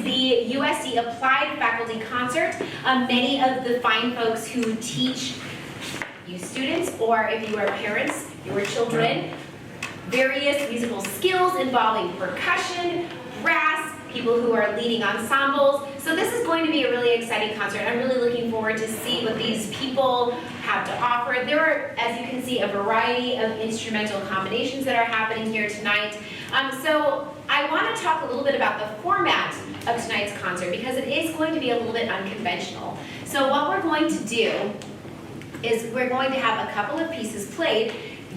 is the USC Applied Faculty Concert. Many of the fine folks who teach you students, or if you are parents, your children, various musical skills involving percussion, brass, people who are leading ensembles. So this is going to be a really exciting concert. I'm really looking forward to see what these people have to offer. There are, as you can see, a variety of instrumental combinations that are happening here tonight. So I want to talk a little bit about the format of tonight's concert because it is going to be a little bit unconventional. So what we're going to do is we're going to have a couple of pieces played.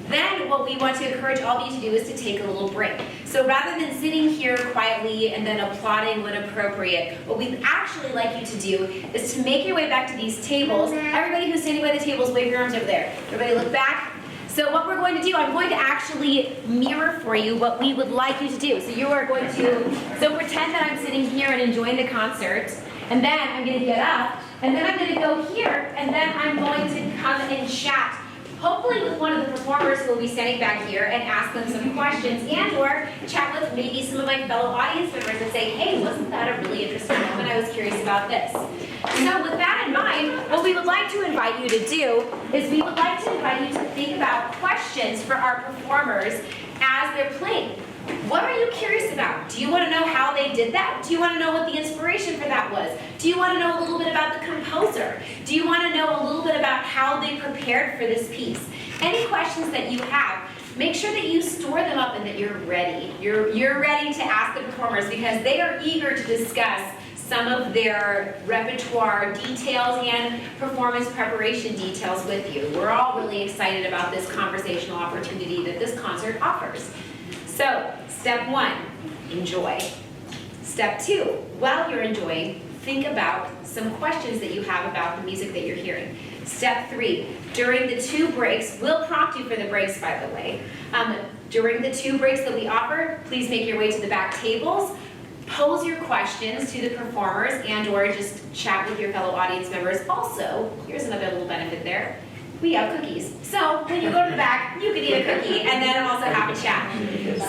Then what we want to encourage all of you to do is to take a little break. So rather than sitting here quietly and then applauding when appropriate, what we'd actually like you to do is to make your way back to these tables. Everybody who's standing by the tables, wave your arms over there. Everybody look back. So what we're going to do, I'm going to actually mirror for you what we would like you to do. So you are going to, so pretend that I'm sitting here and enjoying the concert, and then I'm going to get up, and then I'm going to go here, and then I'm going to come and chat, hopefully with one of the performers who will be standing back here, and ask them some questions, and or chat with maybe some of my fellow audience members and say, hey, wasn't that a really interesting moment? I was curious about this. So with that in mind, what we would like to invite you to do is we would like to invite you to think about questions for our performers as they're playing. What are you curious about? Do you want to know how they did that? Do you want to know what the inspiration for that was? Do you want to know a little bit about the composer? Do you want to know a little bit about how they prepared for this piece? Any questions that you have, make sure that you store them up and that you're ready. You're ready to ask the performers because they are eager to discuss some of their repertoire details and performance preparation details with you. We're all really excited about this conversational opportunity that this concert offers. So, step one, enjoy. Step two, while you're enjoying, think about some questions that you have about the music that you're hearing. Step three, during the 2 breaks, we'll prompt you for the breaks, by the way. During the 2 breaks that we offer, please make your way to the back tables, pose your questions to the performers and or just chat with your fellow audience members. Also, here's another little benefit there. We have cookies. So when you go to the back, you can eat a cookie and then also have a chat.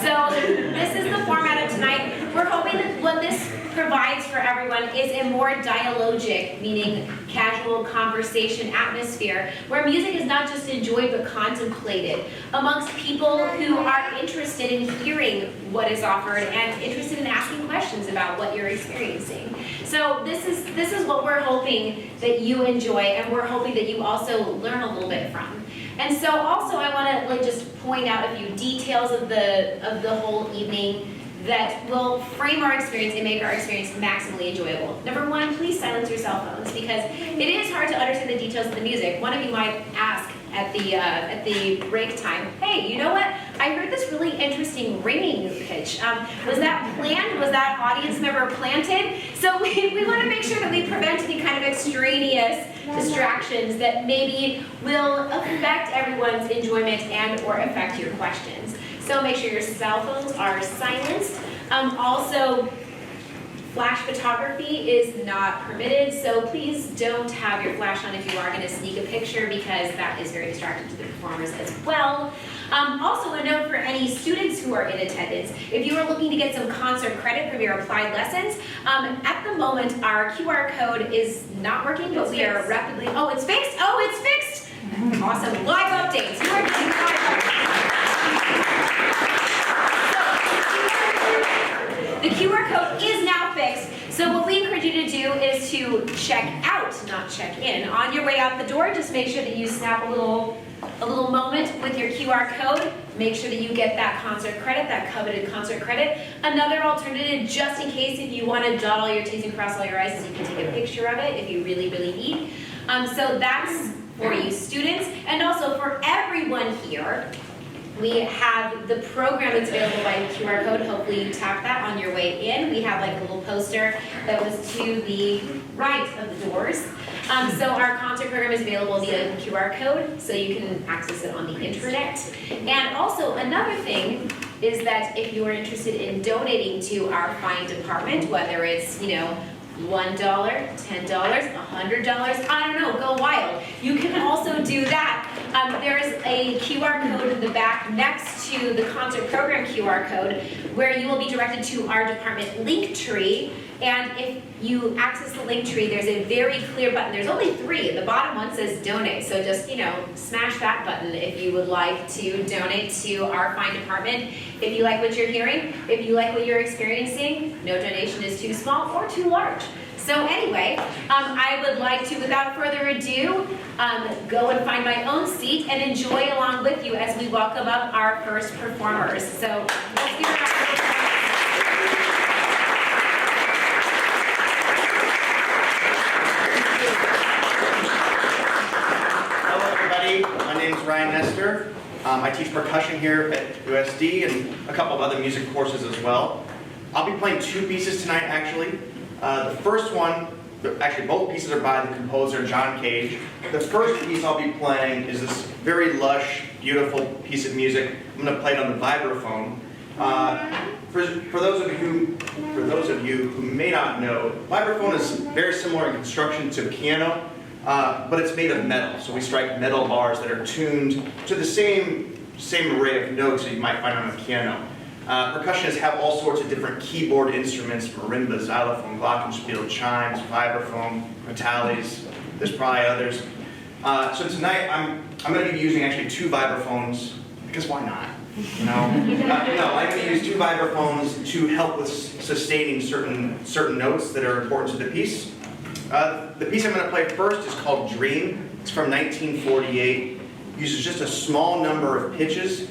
So this is the format of tonight. We're hoping that what this provides for everyone is a more dialogic, meaning casual conversation atmosphere, where music is not just enjoyed but contemplated amongst people who are interested in hearing what is offered and interested in asking questions about what you're experiencing. So this is what we're hoping that you enjoy, and we're hoping that you also learn a little bit from. And so also I want to just point out a few details of the whole evening that will frame our experience and make our experience maximally enjoyable. Number one, please silence your cell phones because it is hard to understand the details of the music. One of you might ask at the break time, hey, you know what? I heard this really interesting ringing pitch. Was that planned? Was that audience member planted? So we want to make sure that we prevent any kind of extraneous distractions that maybe will affect everyone's enjoyment and or affect your questions. So make sure your cell phones are silenced. Also, flash photography is not permitted, so please don't have your flash on if you are going to sneak a picture because that is very distracting to the performers as well. Also a note for any students who are in attendance, if you are looking to get some concert credit from your applied lessons, at the moment our QR code is not working, but we are rapidly, oh it's fixed? Oh it's fixed! Awesome, live updates. You are getting live updates. The QR code is now fixed, so what we encourage you to do is to check out, not check in. On your way out the door, just make sure that you snap a little moment with your QR code. Make sure that you get that concert credit, that coveted concert credit. Another alternative, just in case if you want to dot all your T's and cross all your I's, is you can take a picture of it if you really, really need. So that's for you students, and also for everyone here. We have the program that's available by QR code. Hopefully you tap that on your way in. We have like a little poster that was to the right of the doors. So our concert program is available via the QR code, so you can access it on the internet. And also another thing is that if you are interested in donating to our fine department, whether it's, you know, $1, $10, $100, I don't know, go wild. You can also do that There's a QR code in the back next to the concert program QR code where you will be directed to our department link tree. And if you access the link tree, there's a very clear button. There's only 3. The bottom one says donate. So just, smash that button if you would like to donate to our fine department. If you like what you're hearing, if you like what you're experiencing, no donation is too small or too large. So anyway, I would like to, without further ado, go and find my own seat and enjoy along with you as we welcome up our first performers. So let's give it up. My name is Nestor. I teach percussion here at USD and a couple of other music courses as well. I'll be playing 2 pieces tonight, actually. The first one, actually both pieces are by the composer John Cage. The first piece I'll be playing is this very lush, beautiful piece of music. I'm going to play it on the vibraphone. For those of you who may not know, vibraphone is very similar in construction to piano. But it's made of metal, so we strike metal bars that are tuned to the same array of notes that you might find on a piano. Percussionists have all sorts of different keyboard instruments: marimba, xylophone, glockenspiel, chimes, vibraphone, metales. There's probably others. So tonight I'm going to be using actually 2 vibraphones, because why not? No, I'm going to use 2 vibraphones to help with sustaining certain notes that are important to the piece. The piece I'm going to play first is called Dream. It's from 1948. Uses just a small number of pitches,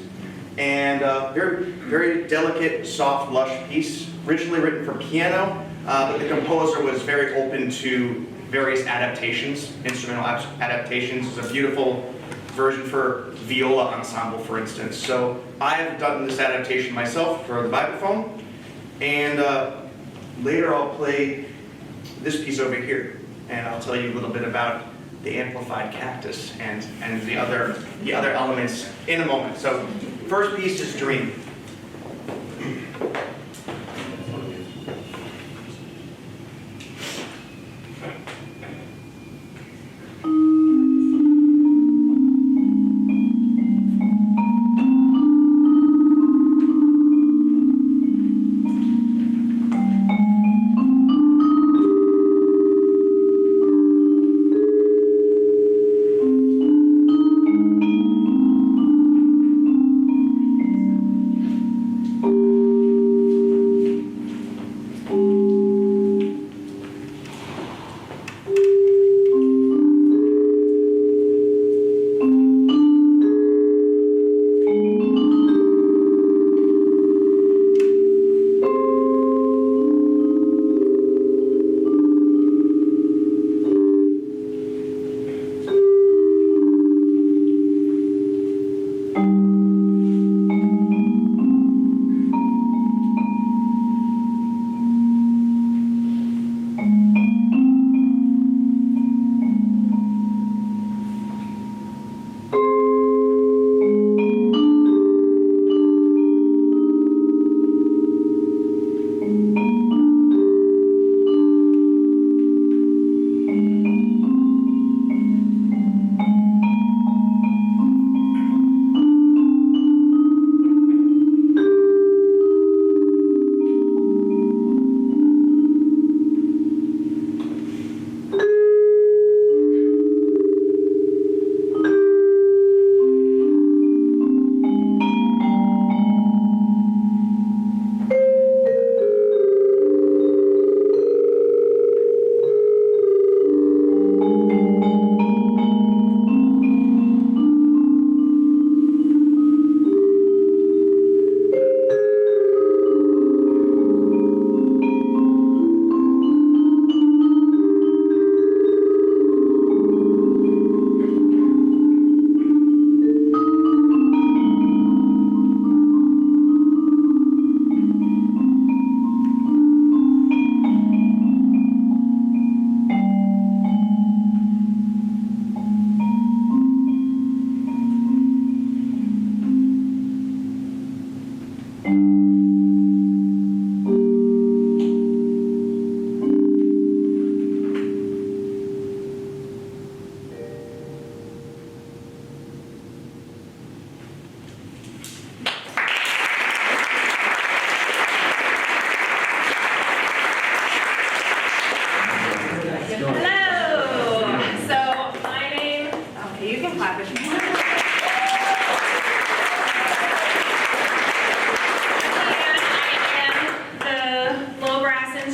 and very, very delicate, soft, lush piece. Originally written for piano, but the composer was very open to various adaptations, instrumental adaptations. There's a beautiful version for viola ensemble, for instance. So I have done this adaptation myself for the vibraphone, and later I'll play this piece over here, and I'll tell you a little bit about the amplified cactus and the other elements in a moment. So, first piece is Dream.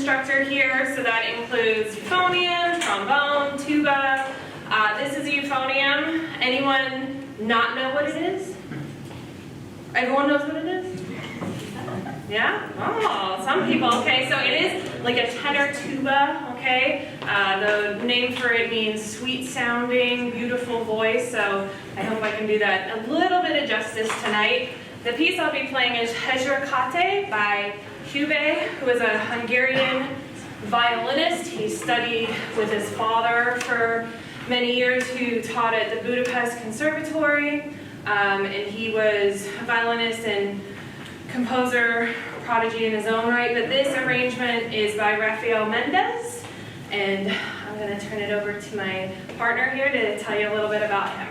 instructor here, so that includes euphonium, trombone, tuba. This is a euphonium. Anyone not know what it is? Everyone knows what it is? Yeah? Oh, some people. Okay, so it is like a tenor tuba, okay? The name for it means sweet sounding, beautiful voice, so I hope I can do that a little bit of justice tonight. The piece I'll be playing is Hezsrakate by Hubay, who is a Hungarian violinist. He studied with his father for many years, who taught at the Budapest Conservatory, and he was a violinist and composer, prodigy in his own right. But this arrangement is by Rafael Mendez, and I'm going to turn it over to my partner here to tell you a little bit about him.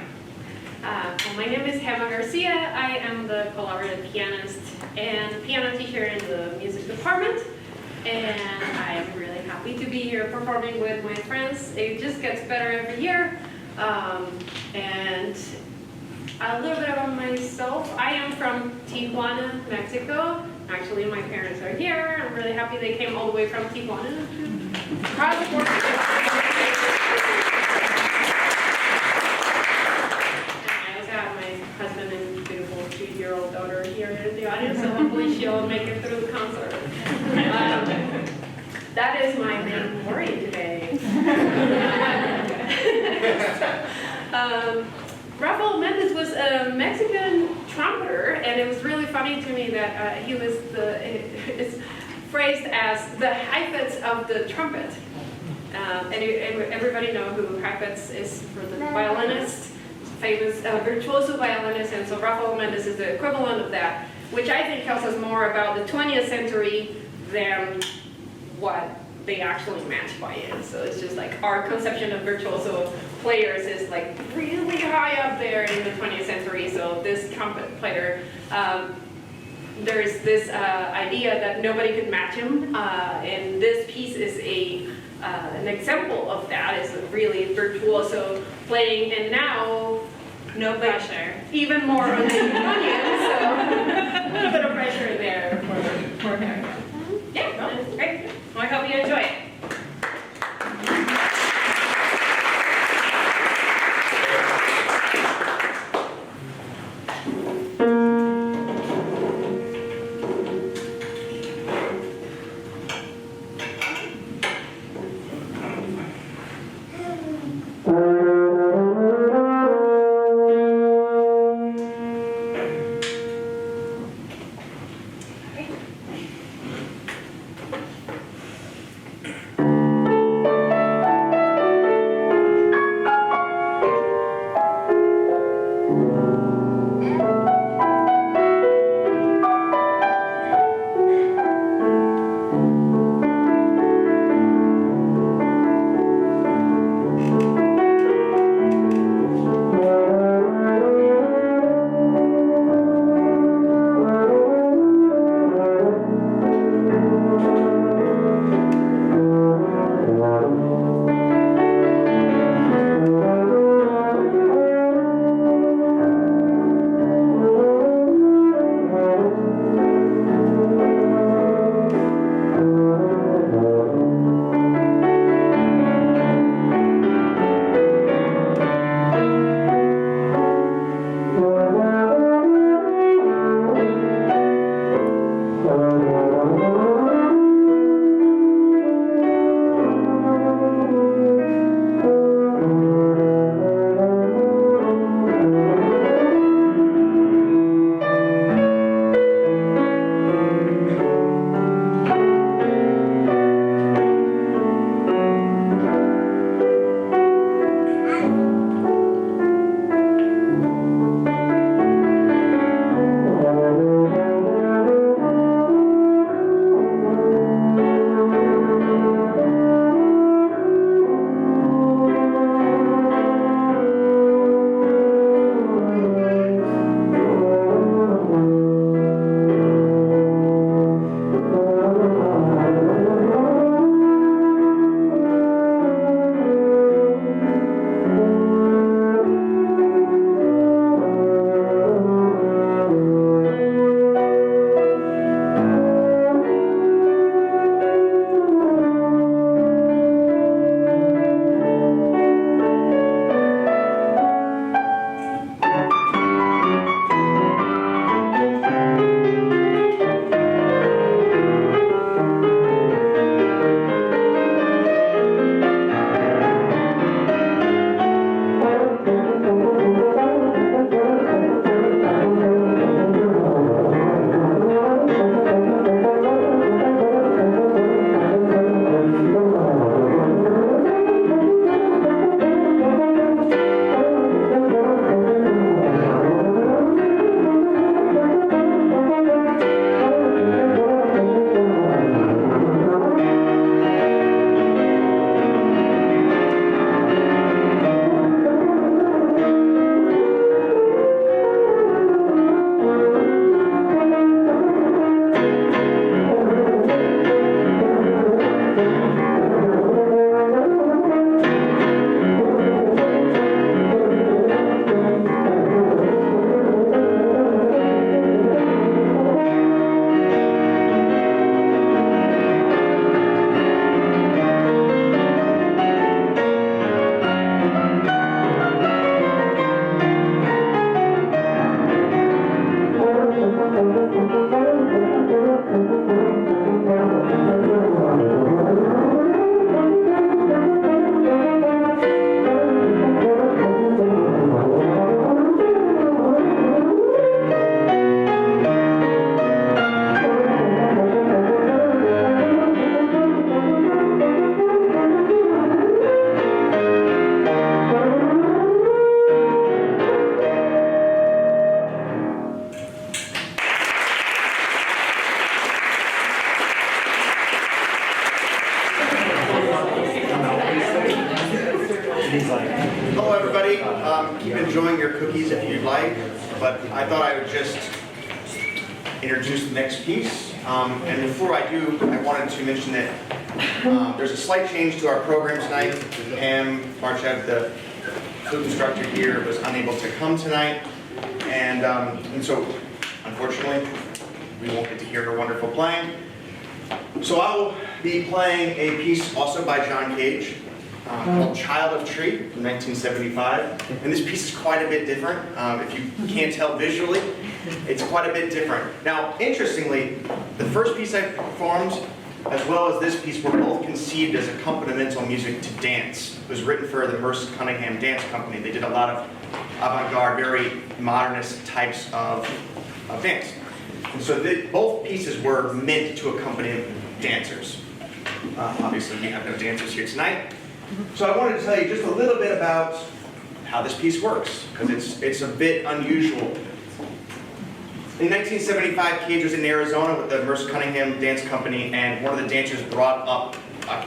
Well, my name is Gema Garcia. I am the collaborative pianist and piano teacher in the music department, and I'm really happy to be here performing with my friends. It just gets better every year. And a little bit about myself. I am from Tijuana, Mexico. Actually, my parents are here. I'm really happy they came all the way from Tijuana to cross the border. I also have my husband and beautiful 2-year-old daughter here in the audience, so hopefully she'll make it through the concert. That is my main worry today. Rafael Mendez was a Mexican trumpeter, and it was really funny to me that he was it's phrased as the Heifetz of the trumpet. And everybody know who Heifetz is for the violinist, famous virtuoso violinist, and so Rafael Mendez is the equivalent of that, which I think tells us more about the 20th century than what they actually match by in. So it's just like our conception of virtuoso players is like really high up there in the 20th century. So this trumpet player, there's this idea that nobody could match him, and this piece is an example of that. It's a really virtuoso playing, and now no pressure, even more on the onion, so a little bit of pressure there for him. Yeah, no, great. Well, I hope you enjoy it. Hello, everybody. Keep enjoying your cookies if you'd like, but I thought I would just introduce the next piece. And before I do, I wanted to mention that there's a slight change to our program tonight. Pam Marchett, the flute instructor here, was unable to come tonight, and so unfortunately, we won't get to hear her wonderful playing. So I will be playing a piece also by John Cage called Child of Tree from 1975. And this piece is quite a bit different. If you can't tell visually, it's quite a bit different. Now, interestingly, the first piece I performed, as well as this piece, were both conceived as accompanimental music to dance. It was written for the Merce Cunningham Dance Company. They did a lot of avant-garde, very modernist types of dance. And so both pieces were meant to accompany dancers. Obviously, we have no dancers here tonight. So I wanted to tell you just a little bit about how this piece works, because it's a bit unusual. In 1975, Cage was in Arizona with the Merce Cunningham Dance Company, and one of the dancers brought up a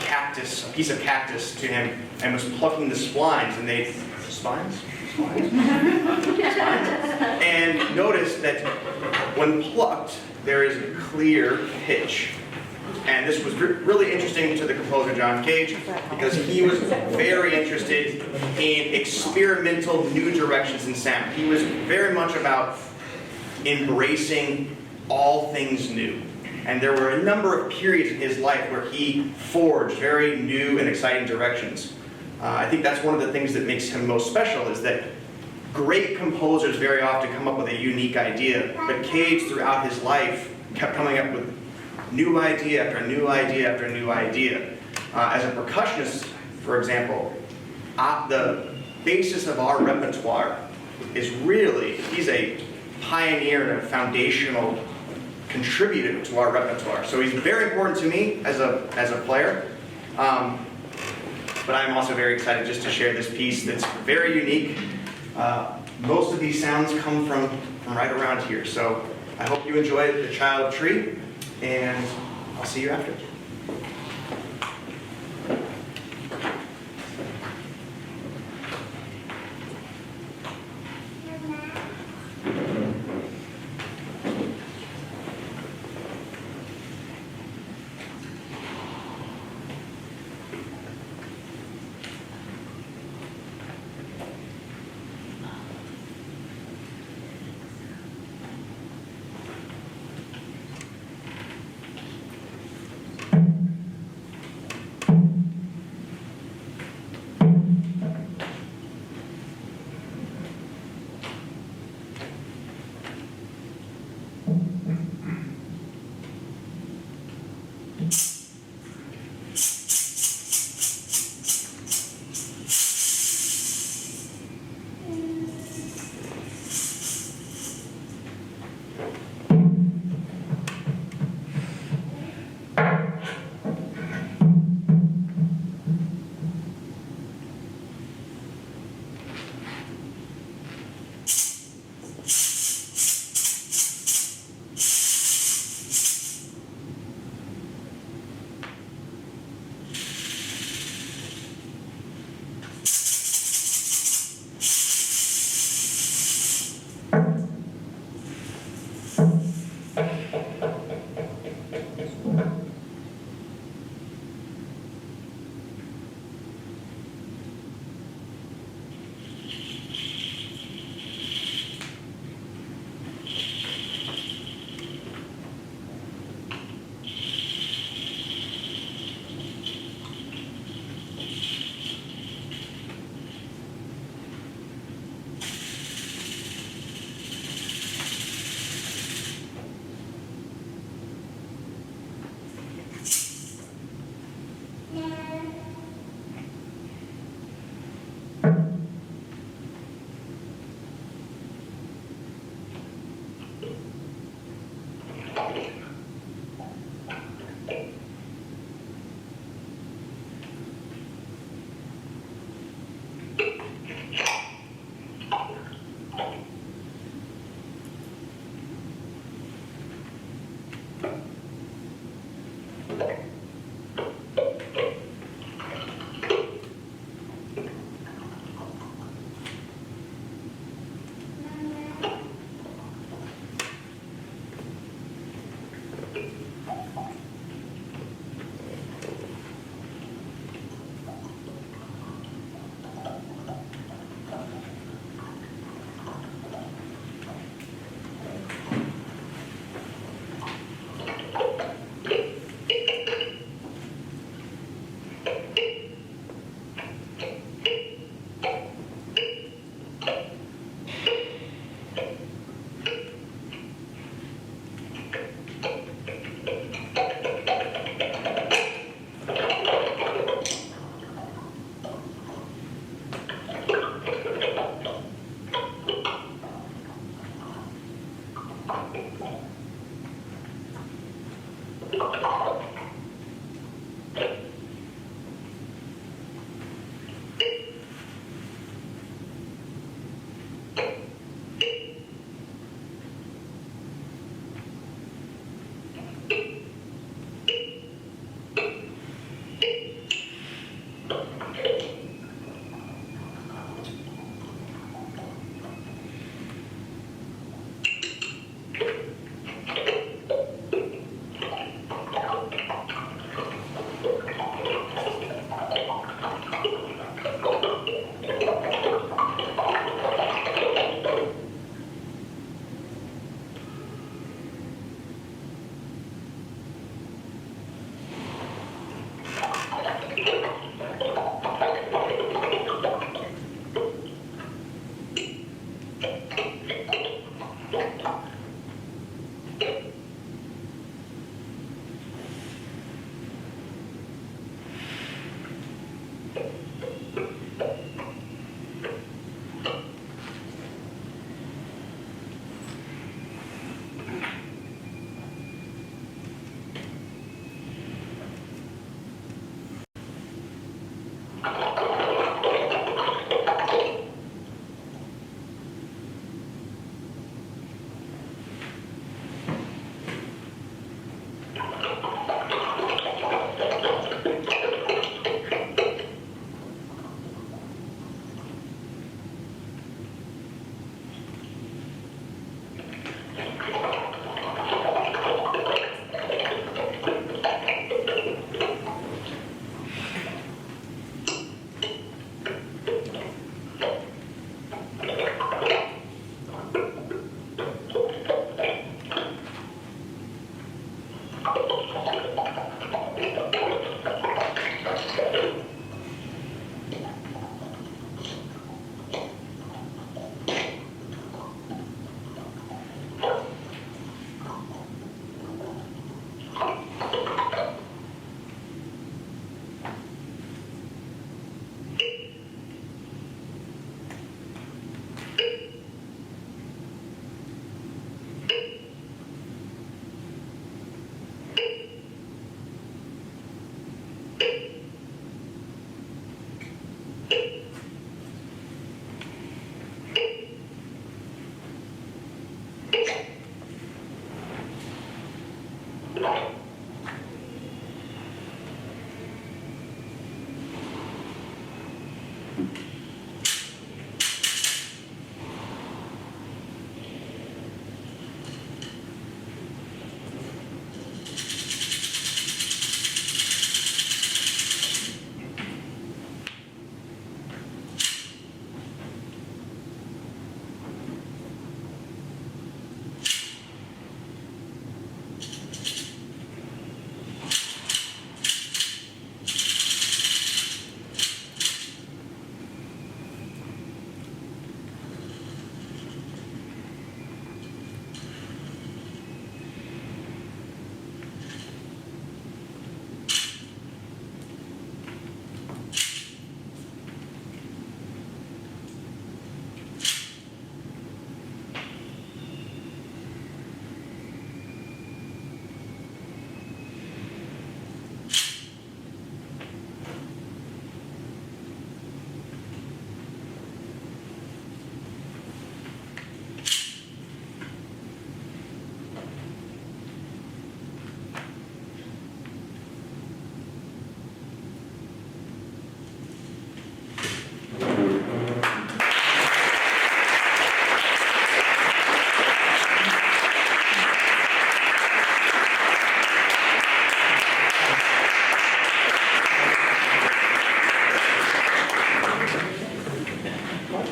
piece of cactus to him, and was plucking the splines, and spines? And noticed that when plucked, there is a clear pitch. And this was really interesting to the composer John Cage, because he was very interested in experimental new directions in sound. He was very much about embracing all things new. And there were a number of periods in his life where he forged very new and exciting directions. I think that's one of the things that makes him most special, is that great composers very often come up with a unique idea, but Cage throughout his life kept coming up with new idea after new idea after new idea. As a percussionist, for example, the basis of our repertoire is really, he's a pioneer and a foundational contributor to our repertoire. So he's very important to me as a player. But I'm also very excited just to share this piece that's very unique. Most of these sounds come from right around here. So I hope you enjoy The Child of Tree, and I'll see you after.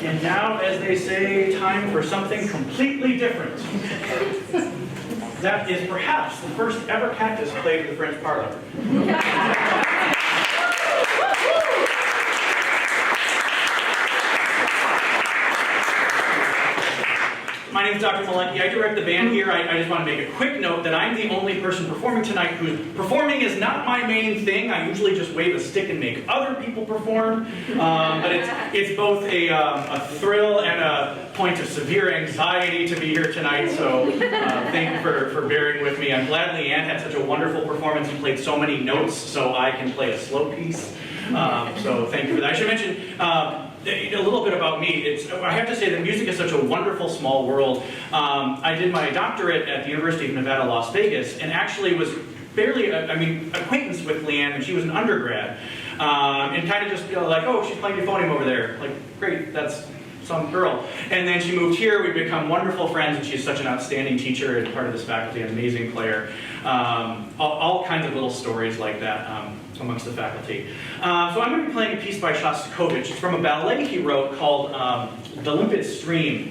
And now, as they say, time for something completely different. That is perhaps the first ever cactus played at the French Parlor. Dr. Malecki. I direct the band here. I just want to make a quick note that I'm the only person performing tonight who's performing is not my main thing. I usually just wave a stick and make other people perform. But it's both a thrill and a point of severe anxiety to be here tonight. So thank you for bearing with me. I'm glad Leanne had such a wonderful performance and played so many notes so I can play a slow piece. So thank you for that. I should mention a little bit about me. I have to say that music is such a wonderful small world. I did my doctorate at the University of Nevada, Las Vegas, and actually was barely, acquaintance with Leanne when she was an undergrad. And kind of just, like, oh, she's playing euphonium over there. Like, great, that's some girl. And then she moved here, we've become wonderful friends, and she's such an outstanding teacher and part of this faculty, an amazing player. All kinds of little stories like that amongst the faculty. So I'm going to be playing a piece by Shostakovich. It's from a ballet he wrote called The Limpid Stream,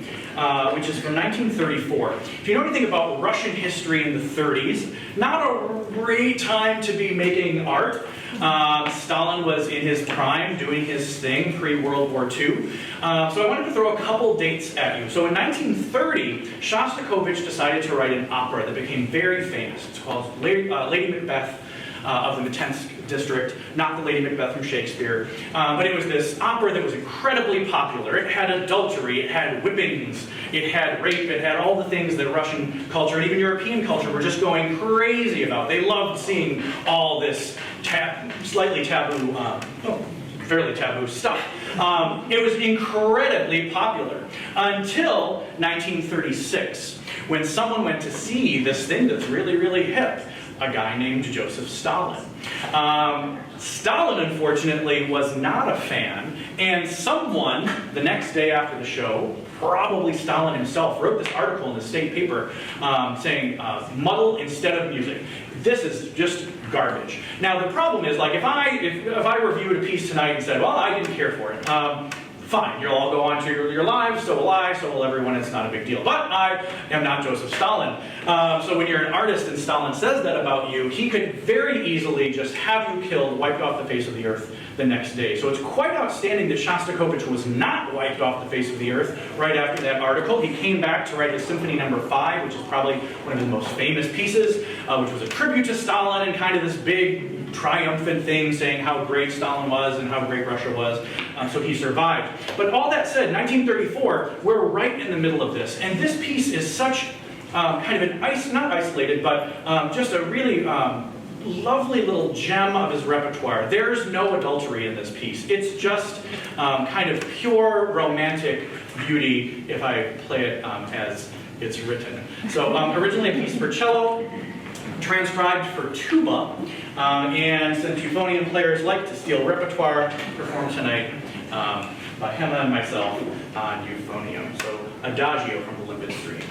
which is from 1934. If you know anything about Russian history in the 30s, not a great time to be making art. Stalin was in his prime, doing his thing pre-World War II. So I wanted to throw a couple dates at you. So in 1930, Shostakovich decided to write an opera that became very famous. It's called Lady Macbeth of the Mtsensk district, not the Lady Macbeth from Shakespeare. But it was this opera that was incredibly popular. It had adultery, it had whippings, it had rape, it had all the things that Russian culture and even European culture were just going crazy about. They loved seeing all this slightly taboo, fairly taboo stuff. It was incredibly popular until 1936, when someone went to see this thing that's really, really hip. A guy named Joseph Stalin. Stalin, unfortunately, was not a fan, and someone, the next day after the show, probably Stalin himself, wrote this article in the state paper saying, muddle instead of music. This is just garbage. Now, the problem is, like, if I reviewed a piece tonight and said, well, I didn't care for it, fine, you'll all go on to your lives, so will I, so will everyone, it's not a big deal. But I am not Joseph Stalin. So when you're an artist and Stalin says that about you, he could very easily just have you killed, wiped off the face of the earth the next day. So it's quite outstanding that Shostakovich was not wiped off the face of the earth right after that article. He came back to write his Symphony No. 5, which is probably one of his most famous pieces, which was a tribute to Stalin and kind of this big triumphant thing saying how great Stalin was and how great Russia was. So he survived. But all that said, 1934, we're right in the middle of this. And this piece is such kind of an not isolated, but just a really lovely little gem of his repertoire. There's no adultery in this piece. It's just kind of pure romantic beauty if I play it as it's written. So originally a piece for cello, transcribed for tuba, and since euphonium players like to steal repertoire, performed tonight by Gema and myself on euphonium. So Adagio from the Limpid Stream.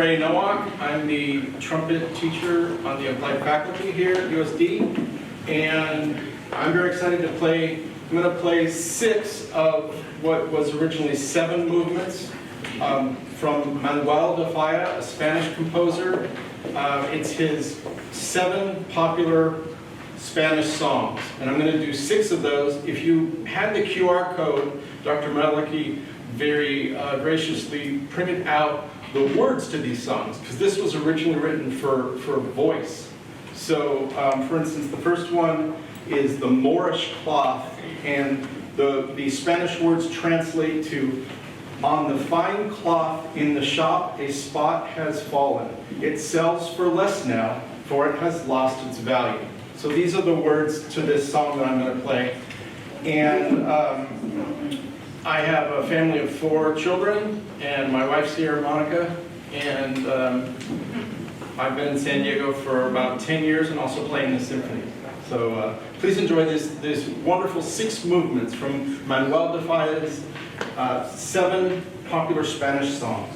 Nowak. I'm the trumpet teacher on the applied faculty here at USD, and I'm very excited to play. I'm going to play 6 of what was originally 7 movements from Manuel de Falla, a Spanish composer. It's his 7 popular Spanish songs, and I'm going to do 6 of those. If you had the QR code, Dr. Malecki very graciously printed out the words to these songs, because this was originally written for voice. So, for instance, the first one is the Moorish cloth, and the Spanish words translate to, "On the fine cloth in the shop a spot has fallen. It sells for less now, for it has lost its value." So these are the words to this song that I'm going to play. And I have a family of 4 children, and my wife's here, Monica, and I've been in San Diego for about 10 years and also playing the symphony. So please enjoy this wonderful 6 movements from Manuel de Falla's 7 popular Spanish songs.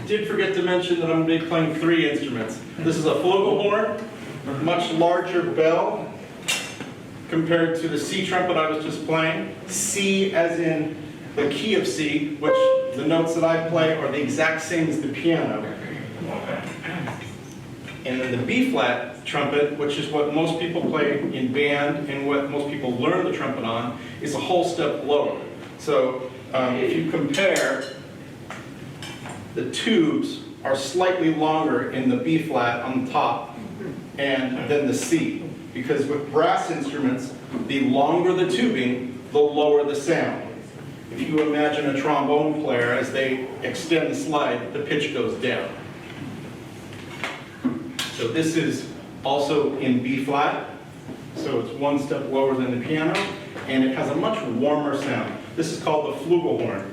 Did forget to mention that I'm going to be playing 3 instruments. This is a flugelhorn, a much larger bell compared to the C trumpet I was just playing. C as in the key of C, which the notes that I play are the exact same as the piano. And then the B flat trumpet, which is what most people play in band and what most people learn the trumpet on, is a whole step lower. So if you compare, the tubes are slightly longer in the B flat on the top and then the C. Because with brass instruments, the longer the tubing, the lower the sound. If you imagine a trombone player, as they extend the slide, the pitch goes down. So this is also in B flat, so it's 1 step lower than the piano, and it has a much warmer sound. This is called the flugelhorn.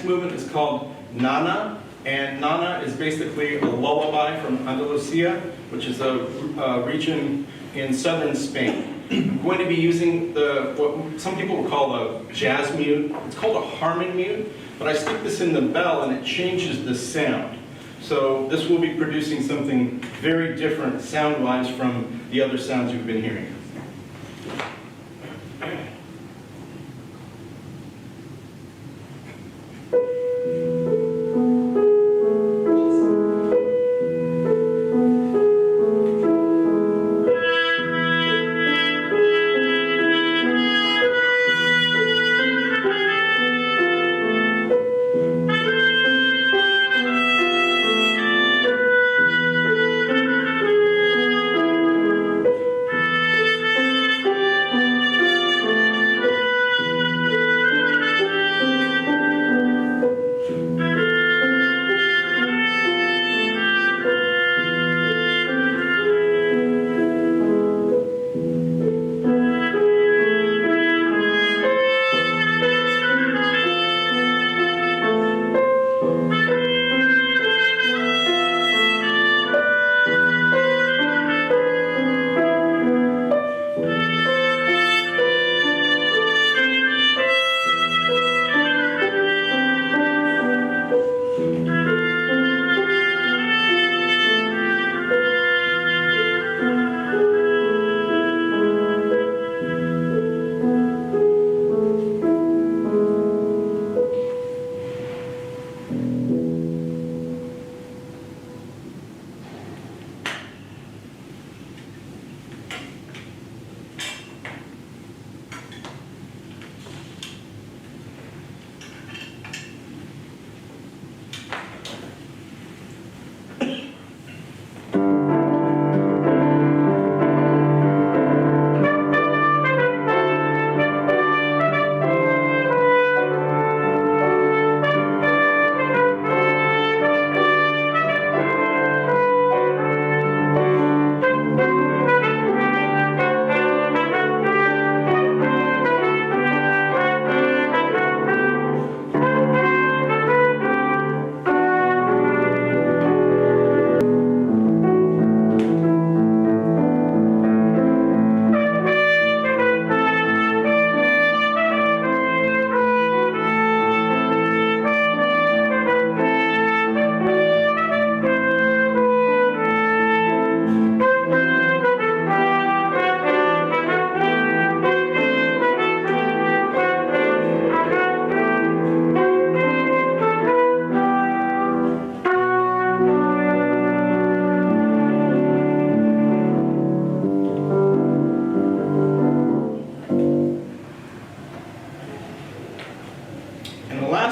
next movement is called Nana, and Nana is basically a lullaby from Andalusia, which is a region in southern Spain. I'm going to be using what some people would call a jazz mute. It's called a harmon mute, but I stick this in the bell and it changes the sound. So this will be producing something very different sound-wise from the other sounds you've been hearing.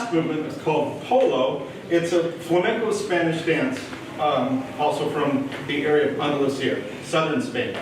last movement is called Polo. It's a flamenco Spanish dance, also from the area of Andalusia, southern Spain.